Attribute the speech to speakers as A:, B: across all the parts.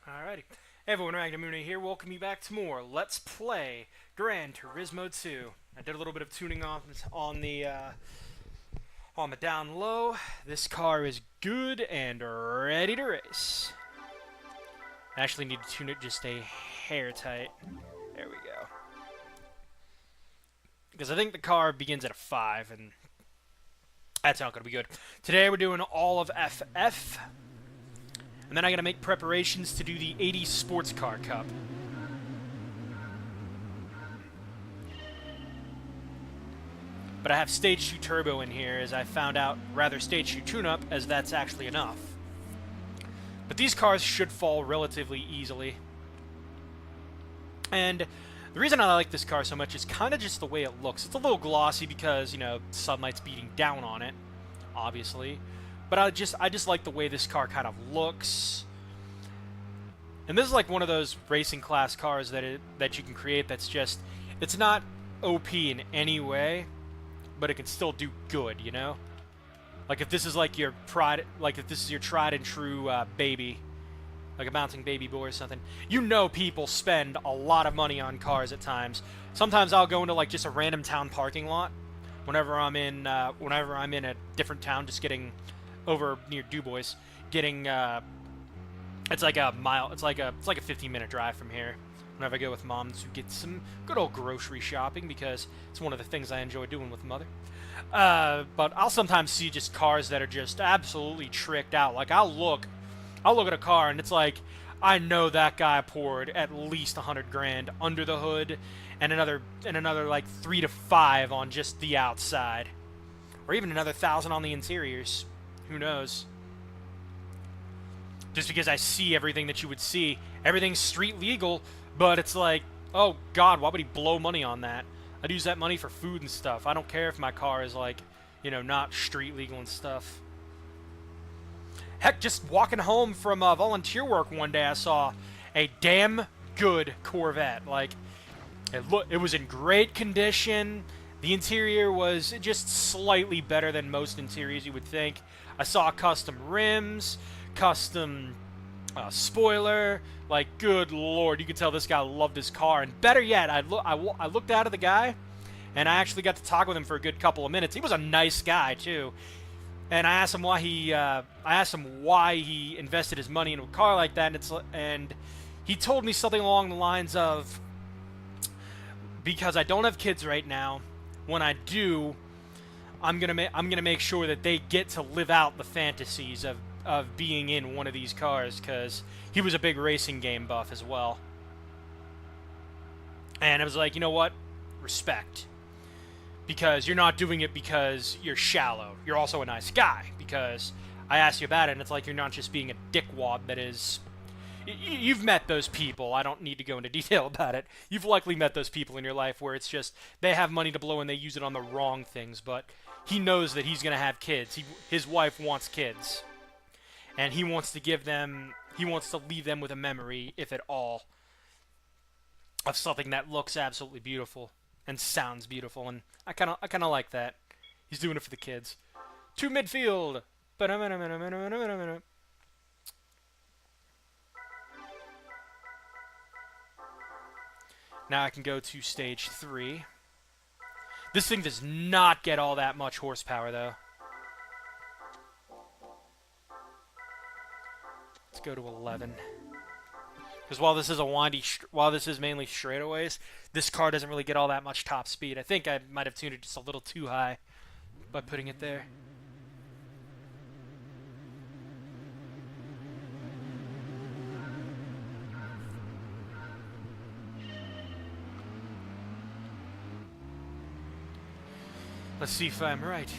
A: Alrighty. Hey everyone, Ragnamune here. Welcome you back to more Let's Play Gran Turismo 2. I did a little bit of tuning on the down low. This car is good and ready to race. I actually need to tune it just a hair tight. There we go. Because I think the car begins at a 5, and that's not going to be good. Today we're doing all of FF. And then I gotta make preparations to do the 80s Sports Car Cup. But I have Stage 2 Turbo in here, as I found out, rather Stage 2 Tune-Up, as that's actually enough. But these cars should fall relatively easily. And the reason I like this car so much is kind of just the way it looks. It's a little glossy because, you know, sunlight's beating down on it, obviously. But I just like the way this car kind of looks. And this is like one of those racing class cars that you can create that's just, it's not OP in any way, but it can still do good, you know? Like if this is like your tried and true baby, like a bouncing baby boy or something, you know people spend a lot of money on cars at times. Sometimes I'll go into like just a random town parking lot whenever I'm in a different town, just getting over near Dubois, getting it's like a 15-minute drive from here. Whenever I go with Mom to get some good old grocery shopping, because it's one of the things I enjoy doing with Mother. But I'll sometimes see just cars that are just absolutely tricked out. Like I'll look at a car and it's like, I know that guy poured at least 100 grand under the hood, and another like 3 to 5 on just the outside, or even another 1,000 on the interiors. Who knows? Just because I see everything that you would see. Everything's street legal, but it's like, oh god, why would he blow money on that? I'd use that money for food and stuff. I don't care if my car is like, you know, not street legal and stuff. Heck, just walking home from volunteer work one day, I saw a damn good Corvette. Like, it was in great condition. The interior was just slightly better than most interiors you would think. I saw custom rims, custom spoiler. Like, good lord, you could tell this guy loved his car. And better yet, I looked out at the guy, and I actually got to talk with him for a good couple of minutes. He was a nice guy too. And I asked him why he invested his money in a car like that, and he told me something along the lines of, because I don't have kids right now. When I do, I'm gonna make sure that they get to live out the fantasies of being in one of these cars, because he was a big racing game buff as well. And I was like, you know what? Respect. Because you're not doing it because you're shallow. You're also a nice guy, because I asked you about it, and it's like you're not just being a dickwad that is... You've met those people. I don't need to go into detail about it. You've likely met those people in your life where it's just they have money to blow and they use it on the wrong things, but he knows that he's going to have kids. His wife wants kids. And he wants to leave them with a memory, if at all, of something that looks absolutely beautiful and sounds beautiful, and I kind of like that. He's doing it for the kids. To midfield. Now I can go to stage 3. This thing does not get all that much horsepower, though. Let's go to 11. Because while this is mainly straightaways, this car doesn't really get all that much top speed. I think I might have tuned it just a little too high by putting it there. Let's see if I'm right.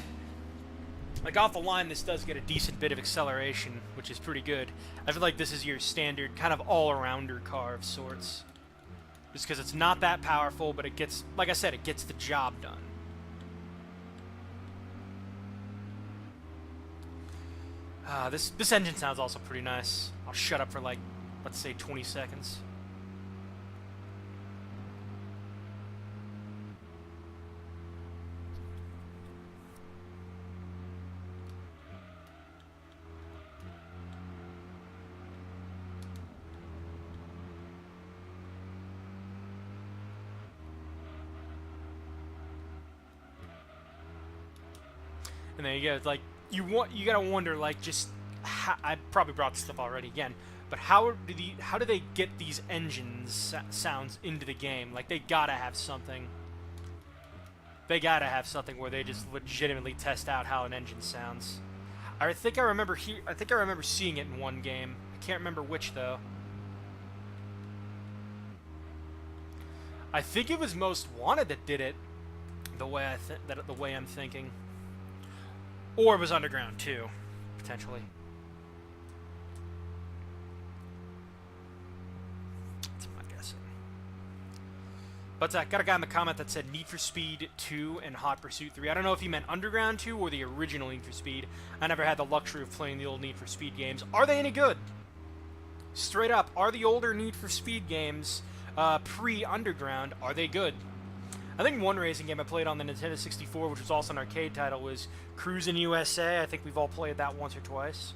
A: Like, off the line, this does get a decent bit of acceleration, which is pretty good. I feel like this is your standard kind of all-arounder car of sorts. Just because it's not that powerful, but it gets, like I said, it gets the job done. This engine sounds also pretty nice. I'll shut up for like, let's say 20 seconds. And then you get like you gotta wonder like just how, I probably brought this stuff already again, but how do they get these engines sounds into the game? Like they gotta have something. They gotta have something where they just legitimately test out how an engine sounds. I think I remember seeing it in one game. I can't remember which though. I think it was Most Wanted that did it the way I'm thinking. Or it was Underground 2, potentially. That's my guessing. But I got a guy in the comment that said Need for Speed 2 and Hot Pursuit 3. I don't know if he meant Underground 2 or the original Need for Speed. I never had the luxury of playing the old Need for Speed games. Are they any good? Straight up, are the older Need for Speed games pre-Underground, are they good? I think one racing game I played on the Nintendo 64, which was also an arcade title, was Cruisin' USA. I think we've all played that once or twice.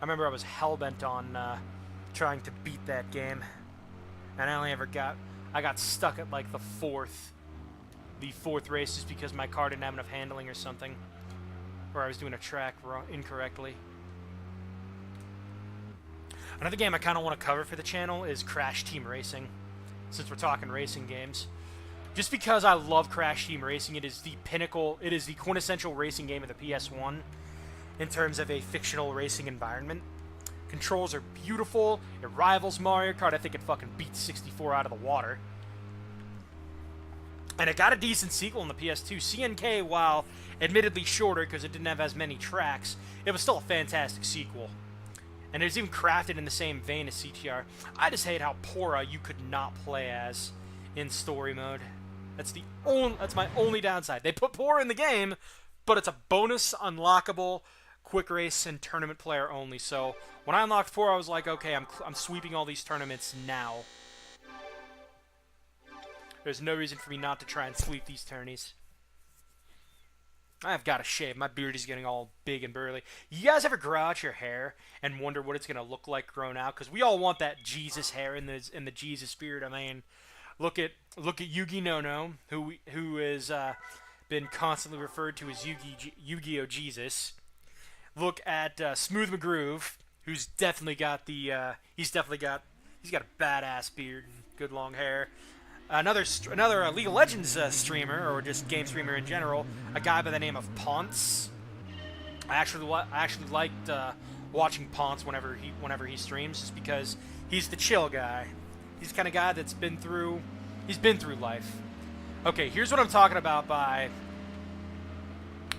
A: I remember I was hellbent on trying to beat that game, and I got stuck at like the fourth race just because my car didn't have enough handling or something, or I was doing a track incorrectly. Another game I kind of want to cover for the channel is Crash Team Racing, since we're talking racing games. Just because I love Crash Team Racing, it is the pinnacle, it is the quintessential racing game of the PS1 in terms of a fictional racing environment. Controls are beautiful, it rivals Mario Kart, I think it fucking beats 64 out of the water. And it got a decent sequel on the PS2. CNK, while admittedly shorter because it didn't have as many tracks, it was still a fantastic sequel. And it's even crafted in the same vein as CTR. I just hate how Pora you could not play as in story mode. That's my only downside. They put Pora in the game, but it's a bonus unlockable quick race and tournament player only. So when I unlocked Pora, I was like, okay, I'm sweeping all these tournaments now. There's no reason for me not to try and sweep these tourneys. I've got to shave. My beard is getting all big and burly. You guys ever grow out your hair and wonder what it's going to look like grown out? Because we all want that Jesus hair in the Jesus spirit. I mean, look at Yugi Nono, who has been constantly referred to as Yu-Gi-Oh! Jesus. Look at Smooth McGroove, who's definitely got he's got a badass beard and good long hair. Another League of Legends streamer, or just game streamer in general, a guy by the name of Ponce. I actually liked watching Ponce whenever he streams, just because he's the chill guy. He's the kind of guy that's been through life. Okay, here's what I'm talking about by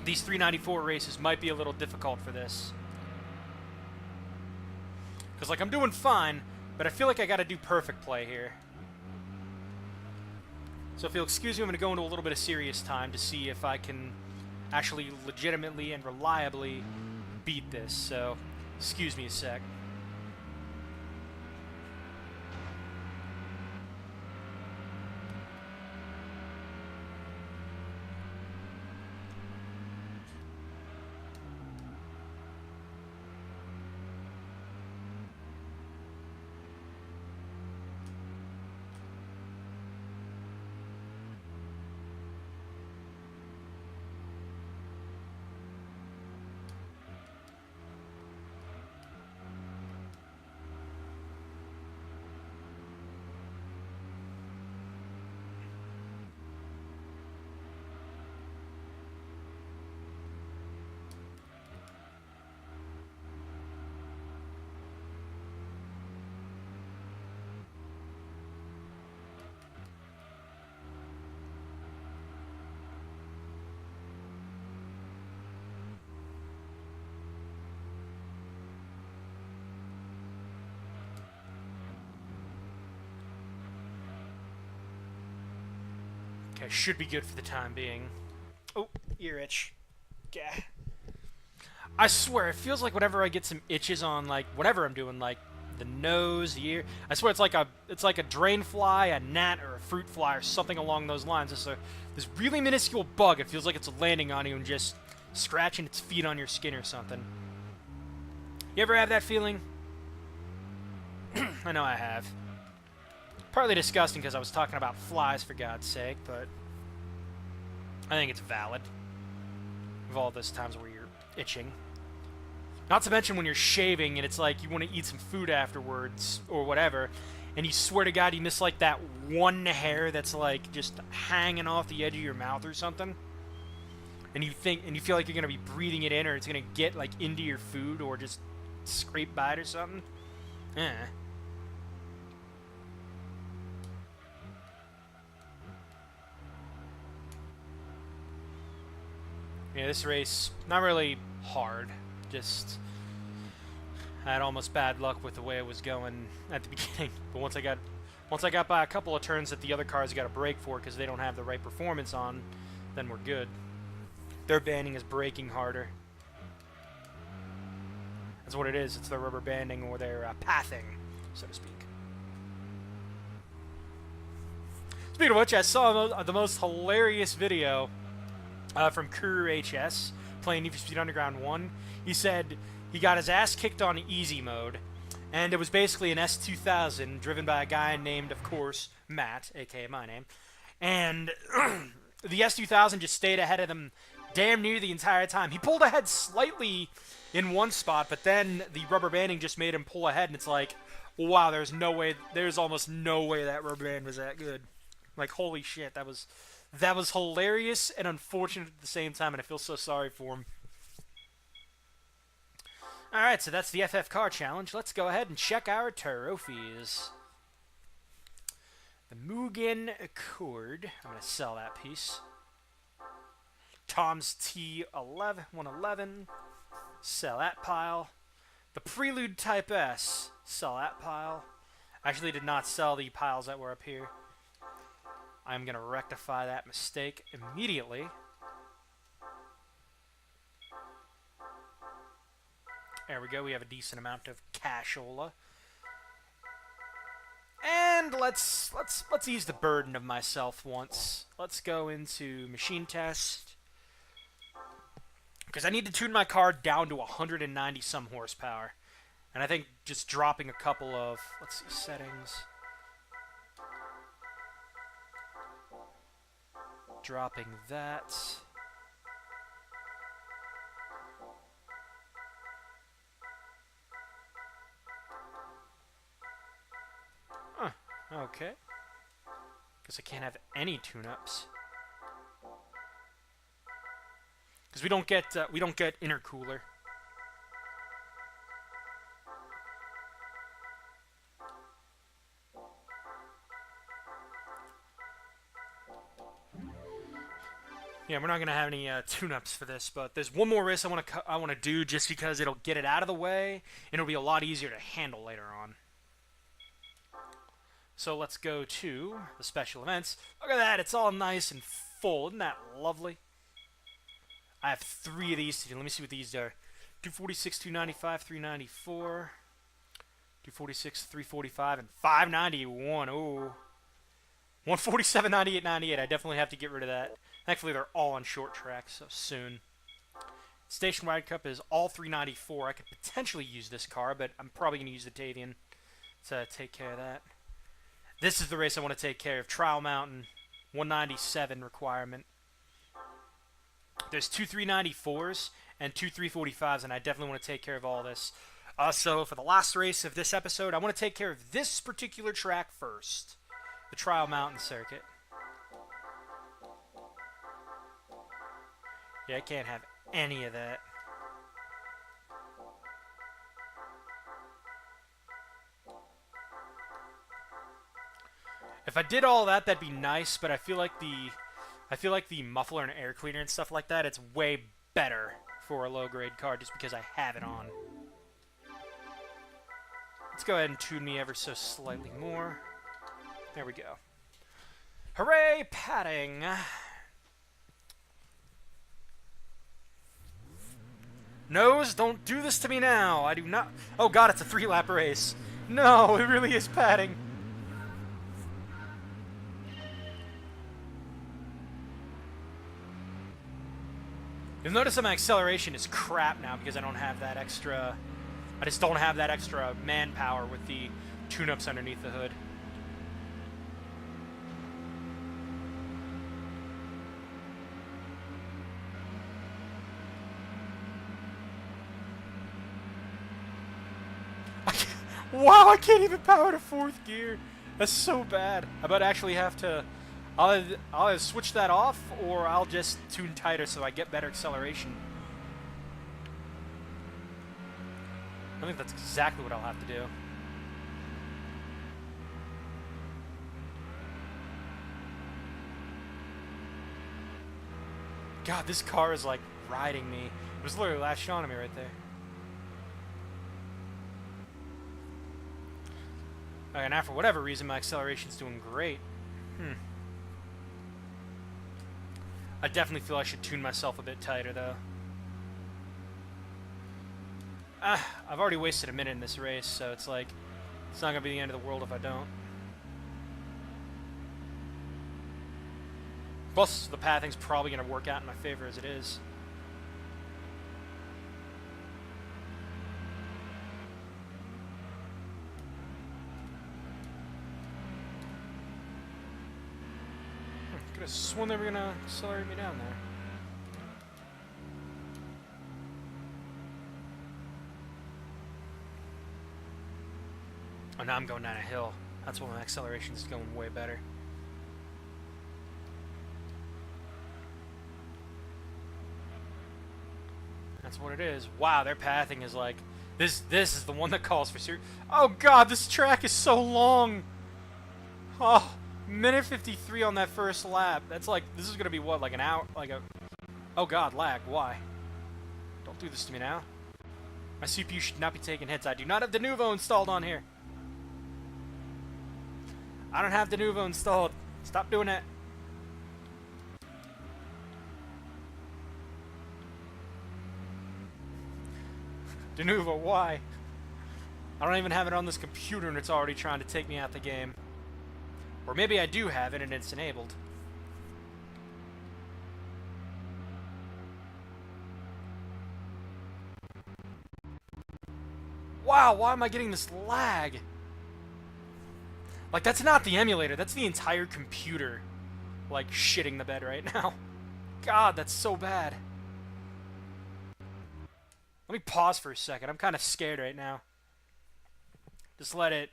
A: these 394 races might be a little difficult for this. Because, like, I'm doing fine, but I feel like I got to do perfect play here. So if you'll excuse me, I'm going to go into a little bit of serious time to see if I can actually legitimately and reliably beat this. So, excuse me a sec. Okay, should be good for the time being. Oh, ear itch. Gah. I swear, it feels like whenever I get some itches on, like, whatever I'm doing, like, the nose, the ear, I swear it's like a drain fly, a gnat, or a fruit fly, or something along those lines. It's this really minuscule bug. It feels like it's landing on you and just scratching its feet on your skin or something. You ever have that feeling? I know I have. Partly disgusting because I was talking about flies, for God's sake, but I think it's valid. Of all those times where you're itching. Not to mention when you're shaving and it's like you want to eat some food afterwards or whatever, and you swear to God you miss like that one hair that's like just hanging off the edge of your mouth or something. And you feel like you're gonna be breathing it in, or it's gonna get like into your food, or just scrape by it or something. Yeah. Yeah, this race not really hard. Just I had almost bad luck with the way it was going at the beginning. But once I got by a couple of turns that the other cars got to brake for because they don't have the right performance on, then we're good. Their banding is braking harder. That's what it is. It's their rubber banding or their pathing, so to speak. Speaking of which, I saw the most hilarious video from Courier HS playing Need for Speed Underground 1. He said he got his ass kicked on easy mode, and it was basically an S2000 driven by a guy named, of course, Matt, aka my name. And the S2000 just stayed ahead of them damn near the entire time. He pulled ahead slightly in one spot, but then the rubber banding just made him pull ahead, and it's like, wow, there's almost no way that rubber band was that good. Like, holy shit, that was hilarious and unfortunate at the same time, and I feel so sorry for him. Alright, so that's the FF Car Challenge. Let's go ahead and check our trophies. The Mugen Accord. I'm going to sell that piece. Tom's T111. Sell that pile. The Prelude Type S. Sell that pile. I actually did not sell the piles that were up here. I'm going to rectify that mistake immediately. There we go. We have a decent amount of cashola. And let's ease the burden of myself once. Let's go into machine test. Because I need to tune my car down to 190 some horsepower. And I think just dropping a couple of, let's see, settings. Dropping that. Okay. Guess I can't have any tune-ups. Because we don't get intercooler. Yeah, we're not gonna have any tune-ups for this, but there's one more race I want to do just because it'll get it out of the way and it'll be a lot easier to handle later on. So let's go to the special events. Look at that, it's all nice and full. Isn't that lovely? I have 3 of these to do. Let me see what these are. 246, 295, 394. 246, 345, and 591. Oh. 147, 98, 98. I definitely have to get rid of that. Thankfully, they're all on short track, so soon. Station-wide Cup is all 394. I could potentially use this car, but I'm probably going to use the Tavian to take care of that. This is the race I want to take care of. Trial Mountain, 197 requirement. There's 2 394s and 2 345s, and I definitely want to take care of all this. So for the last race of this episode, I want to take care of this particular track first. The Trial Mountain circuit. Yeah, I can't have any of that. If I did all that, that'd be nice, but I feel like the muffler and air cleaner and stuff like that, it's way better for a low-grade car just because I have it on. Let's go ahead and tune me ever so slightly more. There we go. Hooray, padding! Nose, don't do this to me now. I do not... Oh god, it's a 3-lap race. No, it really is padding. You'll notice that my acceleration is crap now because I don't have that extra... I just don't have that extra manpower with the tune-ups underneath the hood. Wow, I can't even power to 4th gear. That's so bad. I might actually have to... I'll either switch that off, or I'll just tune tighter so I get better acceleration. I think that's exactly what I'll have to do. God, this car is like riding me. It was literally latched onto me right there. And now, for whatever reason, my acceleration's doing great. I definitely feel I should tune myself a bit tighter, though. I've already wasted a minute in this race, so it's like, it's not going to be the end of the world if I don't. Plus, the pathing's probably going to work out in my favor as it is. Could have sworn they were going to accelerate me down there. Oh, now I'm going down a hill. That's why my acceleration's going way better. That's what it is. Wow, their pathing is like... This is the one that calls for serious... Oh god, this track is so long! Oh, minute 53 on that first lap. That's like... This is gonna be what, like an hour? Like a... Oh god, lag. Why? Don't do this to me now. My CPU should not be taking hits. I do not have Denuvo installed on here. I don't have Denuvo installed. Stop doing that. Denuvo, why? I don't even have it on this computer and it's already trying to take me out the game. Or maybe I do have it and it's enabled. Wow, why am I getting this lag? Like, that's not the emulator, that's the entire computer, like, shitting the bed right now. God, that's so bad. Let me pause for a second. I'm kind of scared right now. Just let it,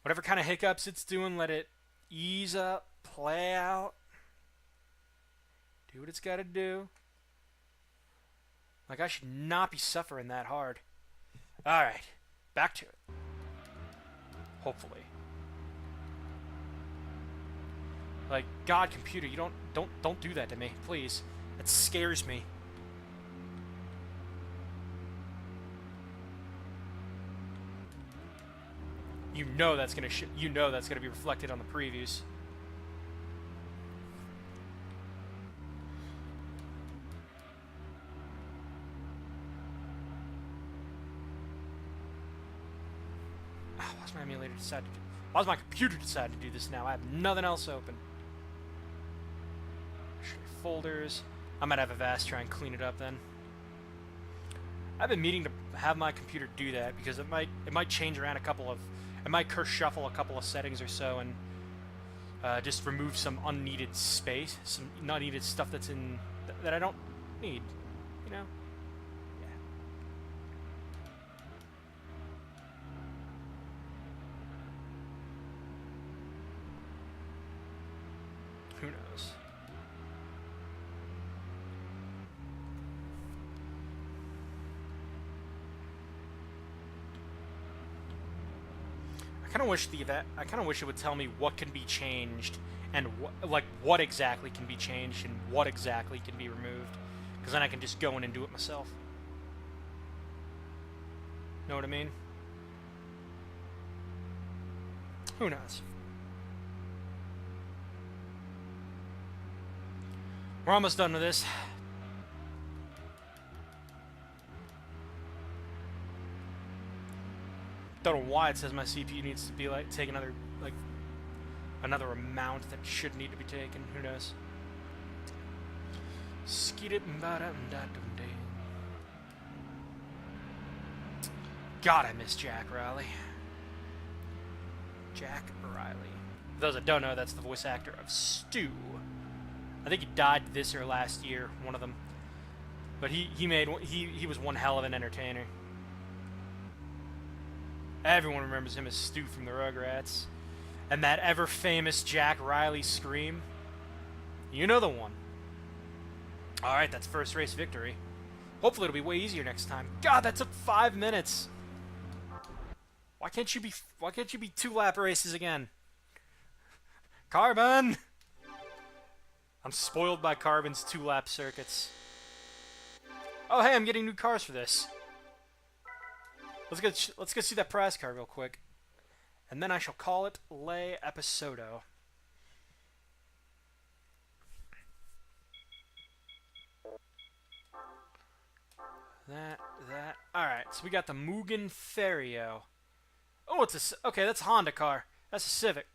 A: whatever kind of hiccups it's doing, let it ease up, play out, do what it's got to do. Like, I should not be suffering that hard. Alright, back to it. Hopefully. Like, God, computer, you don't do that to me, please. That scares me. You know that's gonna be reflected on the previews. Why's my emulator decide to do? Why's my computer decide to do this now? I have nothing else open. Folders. I might have Avast try and clean it up then. I've been meaning to have my computer do that because it might change around it might shuffle a couple of settings or so and just remove some unneeded space, some not needed stuff that's in that I don't need, you know. Yeah. Who knows? I kind of wish it would tell me what can be changed and what exactly can be changed and what exactly can be removed, because then I can just go in and do it myself. Know what I mean? Who knows? We're almost done with this. Don't know why it says my CPU needs to be take another amount that should need to be taken. Who knows? God, I miss Jack Riley. Jack Riley. For those that don't know, that's the voice actor of Stu. I think he died this or last year, one of them. But he was one hell of an entertainer. Everyone remembers him as Stu from the Rugrats. And that ever-famous Jack Riley scream. You know the one. Alright, that's first race victory. Hopefully it'll be way easier next time. God, that took 5 minutes. Why can't you be 2-lap races again? Carbon! I'm spoiled by Carbon's 2-lap circuits. Oh hey, I'm getting new cars for this. Let's go see that prize car real quick. And then I shall call it Le Episodo. That. Alright, so we got the Mugen Ferio. Oh, okay, that's a Honda car. That's a Civic.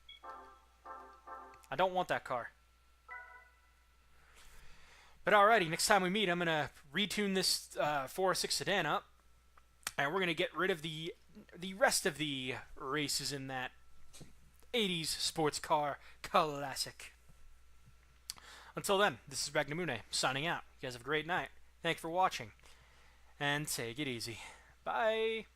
A: I don't want that car. But alrighty, next time we meet, I'm going to retune this 406 sedan up. And we're going to get rid of the rest of the races in that 80s sports car classic. Until then, this is Magnamune signing out. You guys have a great night. Thanks for watching. And take it easy. Bye.